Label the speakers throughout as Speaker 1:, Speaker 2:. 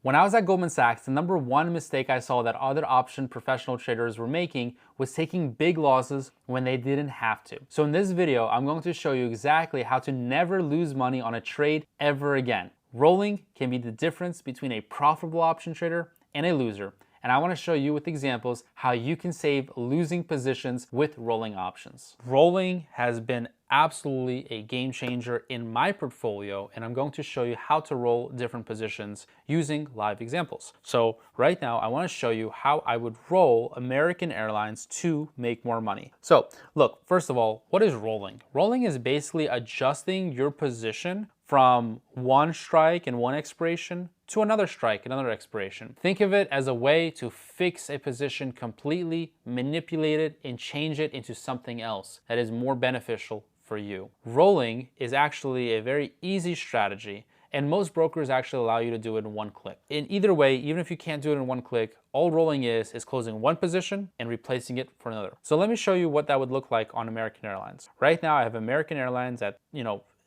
Speaker 1: When I was at Goldman Sachs, the number one mistake I saw that other option professional traders were making was taking big losses when they didn't have to. So in this video, I'm going to show you exactly how to never lose money on a trade ever again. Rolling can be the difference between a profitable option trader and a loser. And I want to show you with examples how you can save losing positions with rolling options. Rolling has been absolutely a game changer in my portfolio, and I'm going to show you how to roll different positions using live examples. So right now, I want to show you how I would roll American Airlines to make more money. So look, first of all, what is rolling? Rolling is basically adjusting your position from one strike and one expiration to another strike, another expiration. Think of it as a way to fix a position completely, manipulate it, and change it into something else that is more beneficial for you. Rolling is actually a very easy strategy, and most brokers actually allow you to do it in one click. In either way, even if you can't do it in one click, all rolling is closing one position and replacing it for another. So let me show you what that would look like on American Airlines. Right now, I have American Airlines at,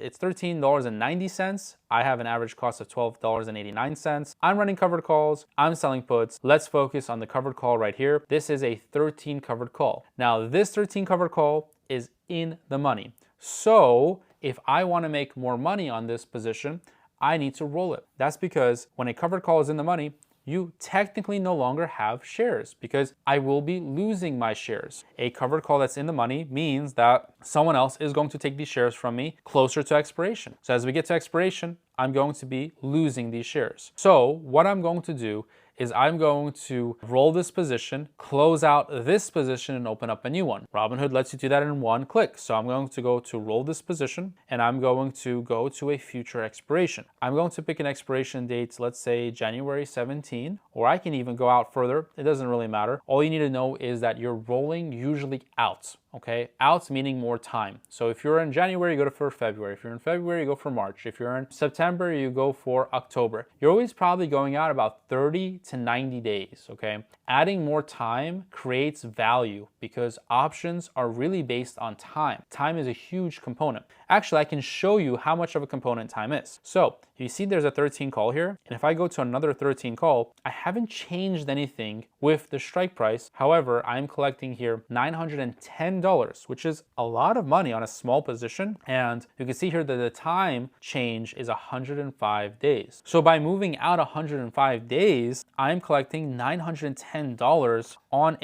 Speaker 1: it's $13.90. I have an average cost of $12.89. I'm running covered calls. I'm selling puts. Let's focus on the covered call right here. This is a 13 covered call. Now, this 13 covered call is in the money. So if I want to make more money on this position, I need to roll it. That's because when a covered call is in the money, you technically no longer have shares because I will be losing my shares. A covered call that's in the money means that someone else is going to take these shares from me closer to expiration. So as we get to expiration, I'm going to be losing these shares. So what I'm going to do is I'm going to roll this position, close out this position, and open up a new one. Robinhood lets you do that in one click. So I'm going to go to roll this position, and I'm going to go to a future expiration. I'm going to pick an expiration date, let's say January 17, or I can even go out further. It doesn't really matter. All you need to know is that you're rolling usually out. Okay, outs meaning more time. So if you're in January, you go for February. If you're in February, you go for March. If you're in September, you go for October. You're always probably going out about 30 to 90 days, okay? Adding more time creates value because options are really based on time. Time is a huge component. Actually, I can show you how much of a component time is. So you see there's a 13 call here, and if I go to another 13 call, I haven't changed anything with the strike price. However, I'm collecting here $910, which is a lot of money on a small position. And you can see here that the time change is 105 days. So by moving out 105 days, I'm collecting $910 on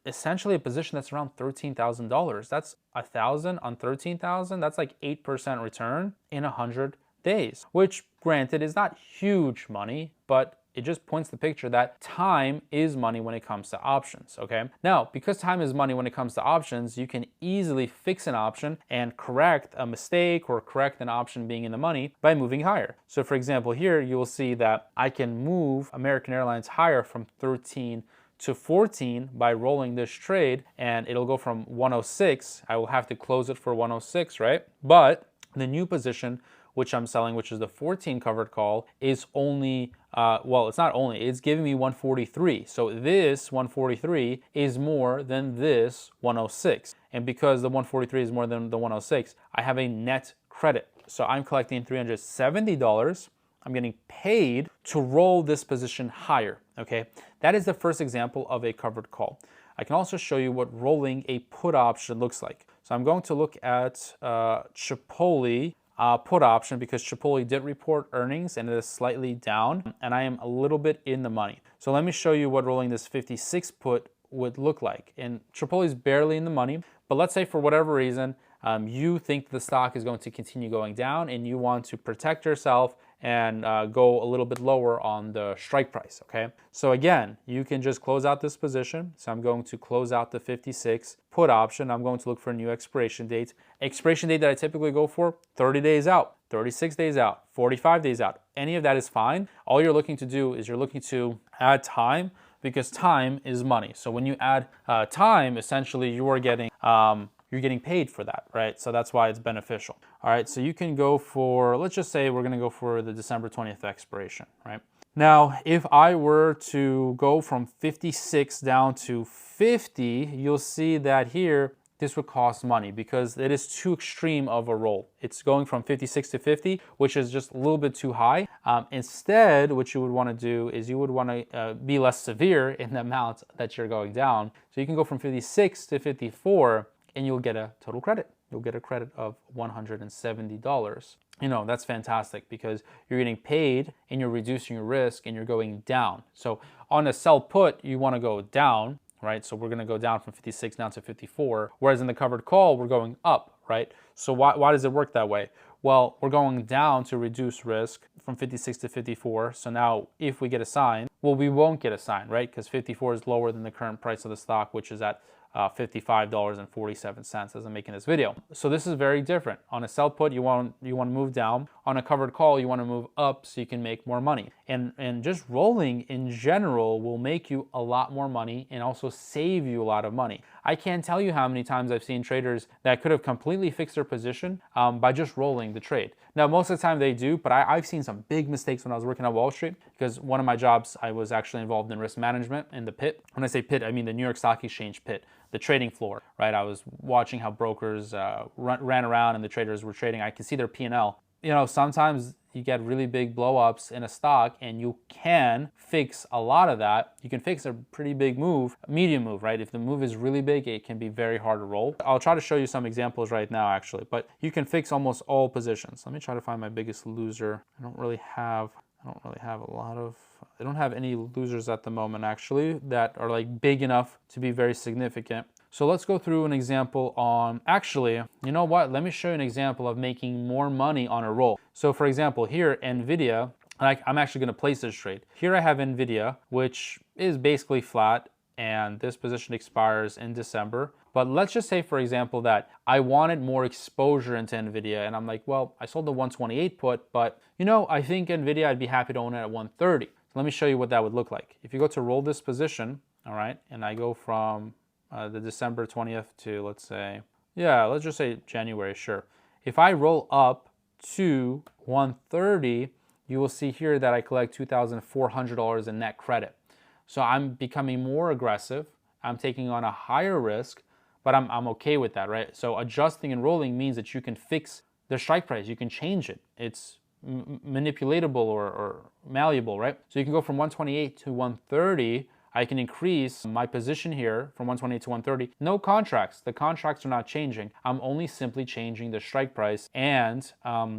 Speaker 1: essentially a position that's around $13,000. That's 1,000 on 13,000. That's like 8% return in 100 days, which granted is not huge money, but it just points the picture that time is money when it comes to options, okay? Now, because time is money when it comes to options, you can easily fix an option and correct a mistake or correct an option being in the money by moving higher. So for example, here you will see that I can move American Airlines higher from 13 to 14 by rolling this trade, and it'll go from 106. I will have to close it for 106, right? But the new position which I'm selling, which is the 14 covered call, is only, it's not only, it's giving me 143. So this 143 is more than this 106. And because the 143 is more than the 106, I have a net credit. So I'm collecting $370. I'm getting paid to roll this position higher, okay? That is the first example of a covered call. I can also show you what rolling a put option looks like. So I'm going to look at Chipotle put option because Chipotle did report earnings and it is slightly down, and I am a little bit in the money. So let me show you what rolling this 56 put would look like. And Chipotle is barely in the money, but let's say for whatever reason, you think the stock is going to continue going down and you want to protect yourself and go a little bit lower on the strike price, okay? So again, you can just close out this position. So I'm going to close out the 56 put option. I'm going to look for a new expiration date. Expiration date that I typically go for, 30 days out, 36 days out, 45 days out. Any of that is fine. All you're looking to do is you're looking to add time because time is money. So when you add time, essentially you are getting you're getting paid for that, right? So that's why it's beneficial. All right, so you can go for, let's just say we're gonna go for the December 20th expiration, right? Now, if I were to go from 56 down to 50, you'll see that here, this would cost money because it is too extreme of a roll. It's going from 56 to 50, which is just a little bit too high. Instead, what you would want to do is you would want to be less severe in the amount that you're going down. So you can go from 56 to 54 and you'll get a total credit. You'll get a credit of $170. You know, that's fantastic because you're getting paid and you're reducing your risk and you're going down. So on a sell put, you want to go down, right? So we're going to go down from 56 down to 54. Whereas in the covered call, we're going up, right? So why does it work that way? Well, we're going down to reduce risk from 56 to 54. So now if we get a sign, well, we won't get a sign, right? Because 54 is lower than the current price of the stock, which is at $55.47 as I'm making this video. So this is very different. On a sell put, you want to move down. On a covered call, you want to move up so you can make more money. And just rolling in general will make you a lot more money and also save you a lot of money. I can't tell you how many times I've seen traders that could have completely fixed their position by just rolling the trade. Now, most of the time they do, but I've seen some big mistakes when I was working at Wall Street because one of my jobs, I was actually involved in risk management in the pit. When I say pit, I mean the New York Stock Exchange pit, the trading floor, right? I was watching how brokers ran around and the traders were trading. I can see their P&L. You know, sometimes you get really big blow-ups in a stock and you can fix a lot of that. You can fix a pretty big move, a medium move, right? If the move is really big, it can be very hard to roll. I'll try to show you some examples right now, actually, but you can fix almost all positions. Let me try to find my biggest loser. I don't really have a lot of, I don't have any losers at the moment, actually, that are like big enough to be very significant. So let's go through an example on, actually, you know what? Let me show you an example of making more money on a roll. So for example, here, NVIDIA, I'm actually going to place this trade. Here I have NVIDIA, which is basically flat, and this position expires in December. But let's just say, for example, that I wanted more exposure into NVIDIA, and I'm like, well, I sold the 128 put, but you know, I think NVIDIA, I'd be happy to own it at 130. So let me show you what that would look like. If you go to roll this position, all right, and I go from the December 20th to, let's say, yeah, let's just say January, sure. If I roll up to 130, you will see here that I collect $2,400 in net credit. So I'm becoming more aggressive. I'm taking on a higher risk, but I'm okay with that, right? So adjusting and rolling means that you can fix the strike price. You can change it. It's manipulatable or malleable, right? So you can go from 128 to 130. I can increase my position here from 128 to 130. No contracts. The contracts are not changing. I'm only simply changing the strike price. And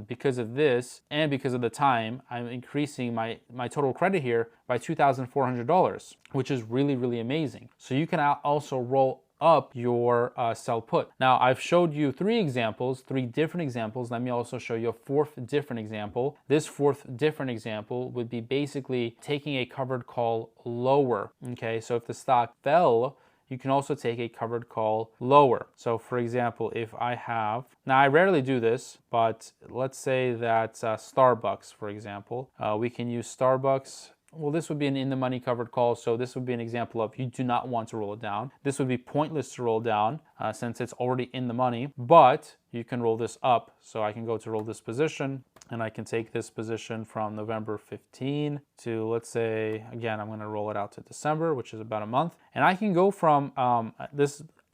Speaker 1: because of this and because of the time, I'm increasing my total credit here by $2,400, which is really, really amazing. So you can also roll up your sell put. Now I've showed you three different examples. Let me also show you a fourth different example. This fourth different example would be basically taking a covered call lower. Okay, so if the stock fell, you can also take a covered call lower. So for example, if I have, now I rarely do this, but let's say that Starbucks, for example, we can use Starbucks. Well, this would be an in-the-money covered call, so this would be an example of you do not want to roll it down. This would be pointless to roll down since it's already in the money, but you can roll this up. So I can go to roll this position, and I can take this position from November 15 to, let's say, again, I'm going to roll it out to December, which is about a month. And I can go from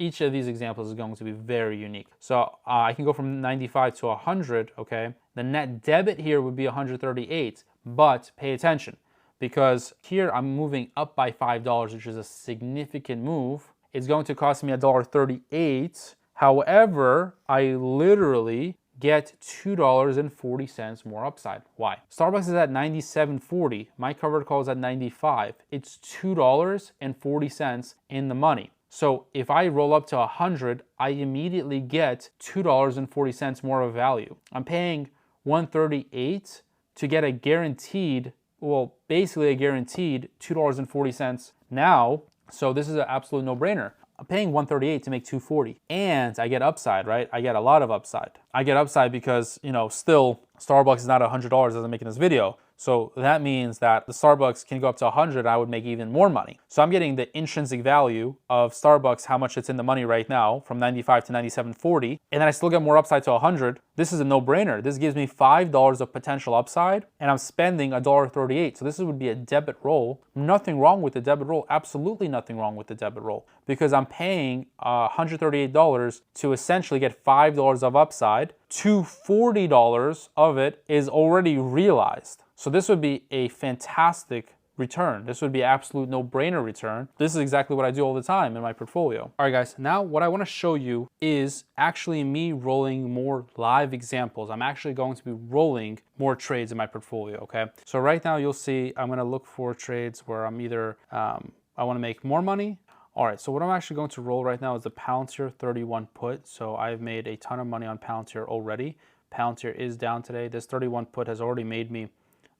Speaker 1: each of these examples is going to be very unique. So I can go from 95 to 100, okay? The net debit here would be 138, but pay attention. Because here I'm moving up by $5, which is a significant move. It's going to cost me $1.38. However, I literally get $2.40 more upside. Why? Starbucks is at $97.40. My covered call is at $95. It's $2.40 in the money. So if I roll up to 100, I immediately get $2.40 more of value. I'm paying $1.38 to get a guaranteed, well, basically a guaranteed $2.40 now. So this is an absolute no-brainer. I'm paying $1.38 to make $2.40, and I get upside, right? I get a lot of upside. I get upside because, you know, still Starbucks is not $100 as I'm making this video. So that means that the Starbucks can go up to 100, I would make even more money. So I'm getting the intrinsic value of Starbucks, how much it's in the money right now, from 95 to 97.40, and then I still get more upside to 100. This is a no-brainer. This gives me $5 of potential upside, and I'm spending $1.38. So this would be a debit roll. Nothing wrong with the debit roll. Absolutely nothing wrong with the debit roll, because I'm paying $138 to essentially get $5 of upside. $240 of it is already realized. So this would be a fantastic return. This would be absolute no-brainer return. This is exactly what I do all the time in my portfolio. All right, guys, now what I want to show you is actually me rolling more live examples. I'm actually going to be rolling more trades in my portfolio, okay? So right now you'll see I'm going to look for trades where I'm either, I want to make more money. All right, so what I'm actually going to roll right now is the Palantir 31 put. So I've made a ton of money on Palantir already. Palantir is down today. This 31 put has already made me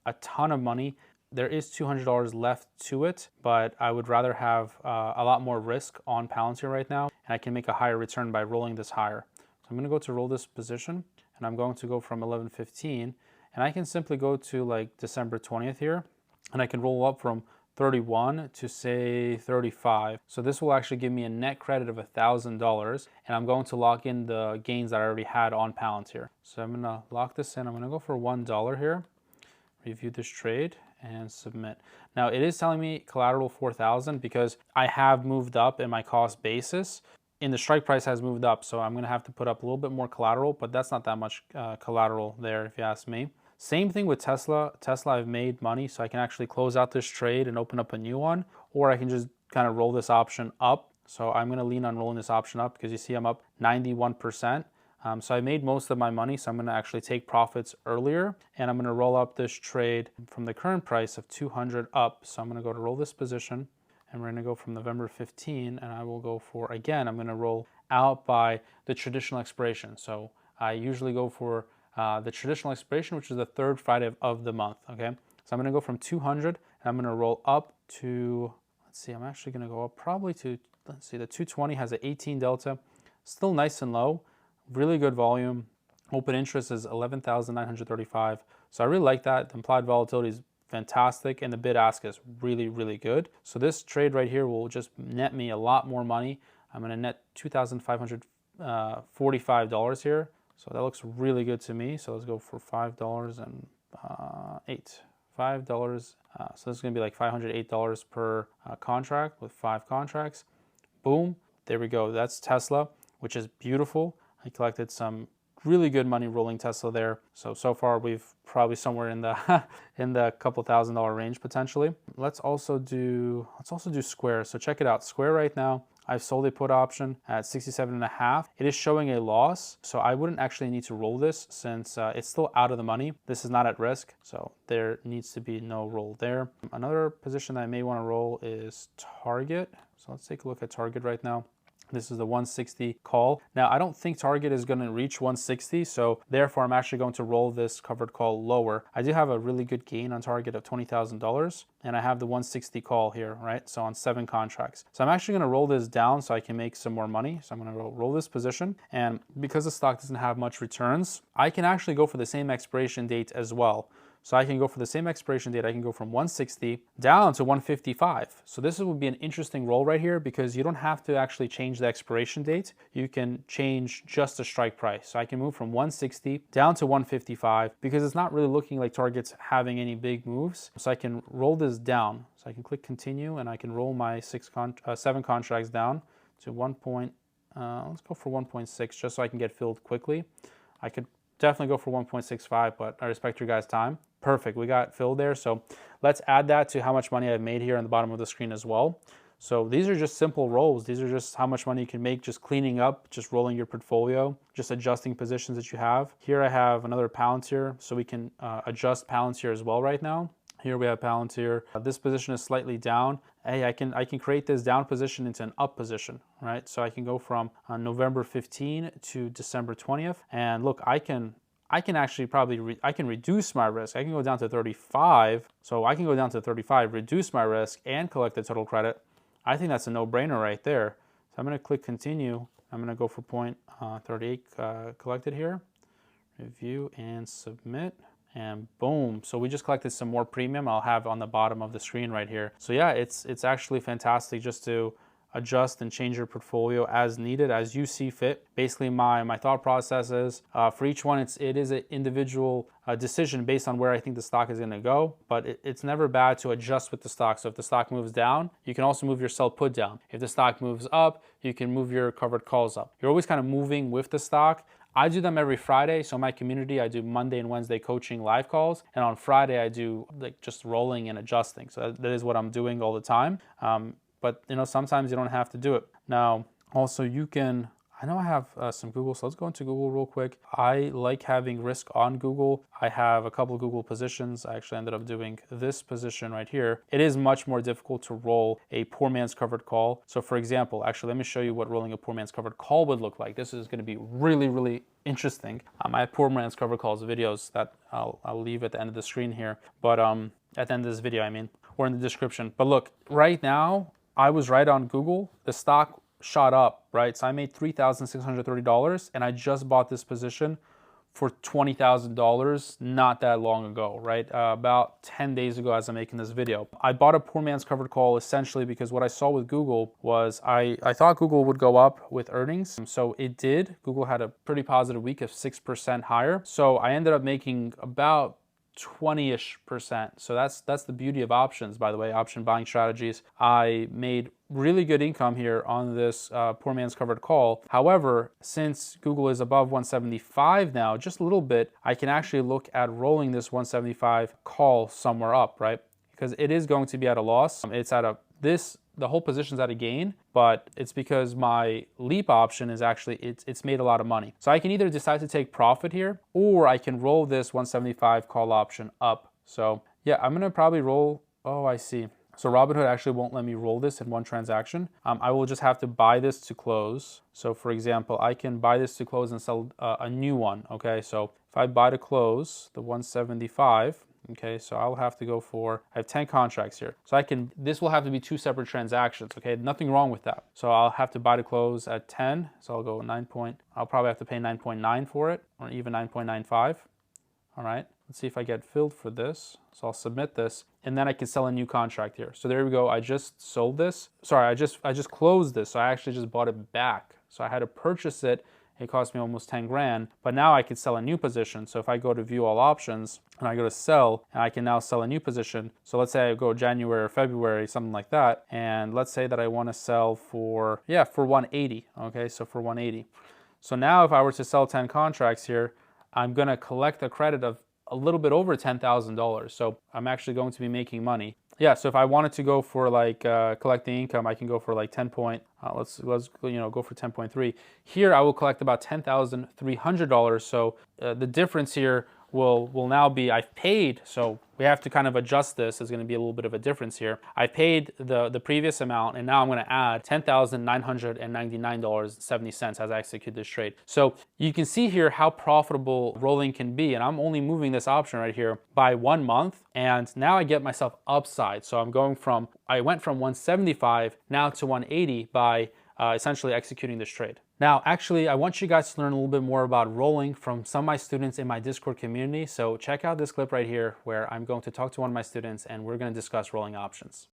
Speaker 1: a ton of money. There is $200 left to it, but I would rather have a lot more risk on Palantir right now, and I can make a higher return by rolling this higher. So I'm gonna go to roll this position, and I'm going to go from 11.15, and I can simply go to like December 20th here, and I can roll up from 31 to say 35. So this will actually give me a net credit of $1,000, and I'm going to lock in the gains that I already had on Palantir. So I'm gonna lock this in. I'm gonna go for $1 here, review this trade, and submit. Now it is telling me collateral 4,000 because I have moved up in my cost basis, and the strike price has moved up. So I'm gonna have to put up a little bit more collateral, but that's not that much collateral there if you ask me. Same thing with Tesla. Tesla, I've made money, so I can actually close out this trade and open up a new one, or I can just kind of roll this option up. So I'm gonna lean on rolling this option up because you see I'm up 91%. So I made most of my money, so I'm going to actually take profits earlier, and I'm going to roll up this trade from the current price of 200 up. So I'm going to go to roll this position, and we're going to go from November 15, and I will go for, again, I'm going to roll out by the traditional expiration. So I usually go for the traditional expiration, which is the third Friday of the month, okay? So I'm going to go from 200, and I'm going to roll up to, let's see, I'm actually going to go up probably to, let's see, the 220 has an 18 delta, still nice and low. Really good volume. Open interest is 11,935. So I really like that. The implied volatility is fantastic, and the bid ask is really, really good. So this trade right here will just net me a lot more money. I'm going to net $2,545 here. So that looks really good to me. So let's go for $5 and $5. So this is going to be like $508 per contract with 5 contracts. Boom. There we go. That's Tesla, which is beautiful. I collected some really good money rolling Tesla there. So far we've probably somewhere in the in the couple $1,000 range potentially. Let's also do Square. So check it out. Square right now, I've sold a put option at 67.5. It is showing a loss, so I wouldn't actually need to roll this since it's still out of the money. This is not at risk, so there needs to be no roll there. Another position that I may want to roll is Target. So let's take a look at Target right now. This is the 160 call. Now, I don't think Target is going to reach 160, so therefore I'm actually going to roll this covered call lower. I do have a really good gain on Target of $20,000, and I have the 160 call here, right? So on 7 contracts. So I'm actually going to roll this down so I can make some more money. So I'm going to roll this position, and because the stock doesn't have much returns, I can actually go for the same expiration date as well. So I can go for the same expiration date. I can go from 160 down to 155. So this would be an interesting roll right here because you don't have to actually change the expiration date. You can change just the strike price. So I can move from 160 down to 155 because it's not really looking like Target's having any big moves. So I can roll this down. So I can click continue, and I can roll my 7 contracts down to let's go for 1.6 just so I can get filled quickly. I could definitely go for 1.65, but I respect your guys' time. Perfect, we got filled there. So let's add that to how much money I've made here on the bottom of the screen as well. So these are just simple rolls. These are just how much money you can make just cleaning up, just rolling your portfolio, just adjusting positions that you have. Here I have another Palantir, so we can adjust Palantir as well right now. Here we have Palantir. This position is slightly down. Hey, I can create this down position into an up position, right? So I can go from November 15 to December 20th. And look, I can actually probably, I can reduce my risk. I can go down to 35. So I can go down to 35, reduce my risk, and collect the total credit. I think that's a no-brainer right there. So I'm going to click continue. I'm going to go for 0.38 collected here. Review and submit. and boom. So we just collected some more premium. I'll have on the bottom of the screen right here. So yeah, it's actually fantastic just to adjust and change your portfolio as needed, as you see fit. Basically, my thought process is for each one, it is an individual decision based on where I think the stock is going to go, but it's never bad to adjust with the stock. So if the stock moves down, you can also move your sell put down. If the stock moves up, you can move your covered calls up. You're always kind of moving with the stock. I do them every Friday. So in my community, I do Monday and Wednesday coaching live calls. And on Friday, I do like just rolling and adjusting. So that is what I'm doing all the time. But you know, sometimes you don't have to do it. Now, also you can, I know I have some Google, so let's go into Google real quick. I like having risk on Google. I have a couple of Google positions. I actually ended up doing this position right here. It is much more difficult to roll a poor man's covered call. So for example, actually, let me show you what rolling a poor man's covered call would look like. This is going to be really, really interesting. I have poor man's covered calls videos that I'll leave at the end of the screen here. But at the end of this video, I mean, or in the description. But look, right now, I was right on Google. The stock shot up, right? So I made $3,630 and I just bought this position for $20,000 not that long ago, right? About 10 days ago as I'm making this video. I bought a poor man's covered call essentially because what I saw with Google was I thought Google would go up with earnings. So it did. Google had a pretty positive week of 6% higher. So I ended up making about 20-ish%. So that's the beauty of options, by the way, option buying strategies. I made really good income here on this poor man's covered call. However, since Google is above 175 now, just a little bit, I can actually look at rolling this 175 call somewhere up, right? Because it is going to be at a loss. It's at the whole position's at a gain, but it's because my leap option is actually, it's made a lot of money. So I can either decide to take profit here, or I can roll this 175 call option up. So yeah, I'm gonna probably roll, oh, I see. So Robinhood actually won't let me roll this in one transaction. I will just have to buy this to close. So for example, I can buy this to close and sell a new one, okay? So if I buy to close the 175, okay, so I'll have to go for, I have 10 contracts here. So this will have to be two separate transactions, okay? Nothing wrong with that. So I'll have to buy to close at 10. So I'll go I'll probably have to pay 9.9 for it, or even 9.95. All right, let's see if I get filled for this. So I'll submit this, and then I can sell a new contract here. So there we go, I just sold this. Sorry, I just closed this. So I actually just bought it back. So I had to purchase it. It cost me almost 10 grand, but now I could sell a new position. So if I go to view all options and I go to sell, and I can now sell a new position. So let's say I go January or February, something like that. And let's say that I want to sell for 180. Okay, so for 180. So now if I were to sell 10 contracts here, I'm going to collect a credit of a little bit over $10,000. So I'm actually going to be making money. Yeah, so if I wanted to go for like collecting income, I can go for like 10 point, let's go for 10.3. Here I will collect about $10,300. So the difference here will now be I've paid, so we have to kind of adjust this. There's going to be a little bit of a difference here. I paid the previous amount, and now I'm going to add $10,999.70 as I execute this trade. So you can see here how profitable rolling can be, and I'm only moving this option right here by 1 month, and now I get myself upside. So I went from 175 now to 180 by essentially executing this trade. Now, actually, I want you guys to learn a little bit more about rolling from some of my students in my Discord community. So check out this clip right here where I'm going to talk to one of my students and we're going to discuss rolling options.